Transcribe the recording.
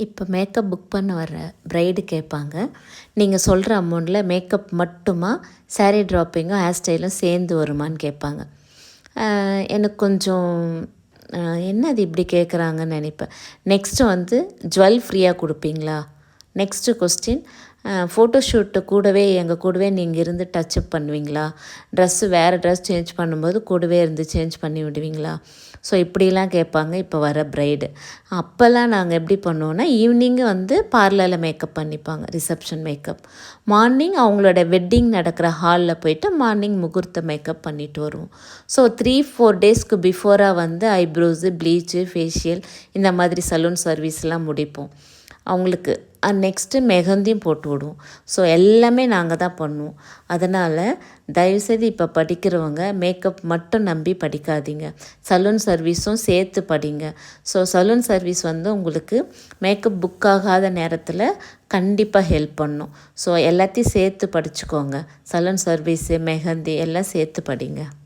இப்போ makeup book பண்ண வர ப்ரைடு கேட்பாங்க, நீங்கள் சொல்கிற அமௌண்ட்டில் மேக்கப் மட்டுமா, சாரீ ட்ராப்பிங்கும் ஹேர் ஸ்டைலும் சேர்ந்து வருமான்னு கேட்பாங்க. எனக்கு கொஞ்சம் என்னது இப்படி கேட்குறாங்கன்னு நினைப்பேன். நெக்ஸ்ட்டு வந்து ஜுவல் ஃப்ரீயாக கொடுப்பீங்களா? நெக்ஸ்ட்டு கொஸ்டின், ஃபோட்டோஷூட்டு கூடவே எங்கள் கூடவே நீங்கள் இருந்து டச்சப் பண்ணுவீங்களா? ட்ரெஸ்ஸு வேறு ட்ரெஸ் சேஞ்ச் பண்ணும்போது கூடவே இருந்து சேஞ்ச் பண்ணி விடுவீங்களா? ஸோ இப்படிலாம் கேட்பாங்க இப்போ வர ப்ரைடு. அப்போல்லாம் நாங்கள் எப்படி பண்ணுவோன்னா, ஈவினிங்கு வந்து பார்லரில் மேக்கப் பண்ணிப்பாங்க, ரிசப்ஷன் மேக்கப். மார்னிங் அவங்களோட வெட்டிங் நடக்கிற ஹாலில் போய்ட்டு மார்னிங் முகூர்த்த மேக்கப் பண்ணிட்டு வருவோம். ஸோ 3-4 டேஸ்க்கு பிஃபோராக வந்து ஐப்ரோஸு, ப்ளீச்சு, ஃபேஷியல் இந்த மாதிரி சலூன் சர்வீஸ்லாம் முடிப்போம் அவங்களுக்கு. நெக்ஸ்ட்டு மெஹந்தியும் போட்டு விடுவோம். ஸோ எல்லாமே நாங்கள் தான் பண்ணுவோம். அதனால் தயவுசெய்து இப்போ படிக்கிறவங்க மேக்கப் மட்டும் நம்பி படிக்காதீங்க, சலூன் சர்வீஸும் சேர்த்து படிங்க. ஸோ சலூன் சர்வீஸ் வந்து உங்களுக்கு மேக்கப் புக் ஆகாத நேரத்தில் கண்டிப்பாக ஹெல்ப் பண்ணும். ஸோ எல்லாத்தையும் சேர்த்து படிச்சுக்கோங்க. சலூன் சர்வீஸு, மெஹந்தி எல்லாம் சேர்த்து படிங்க.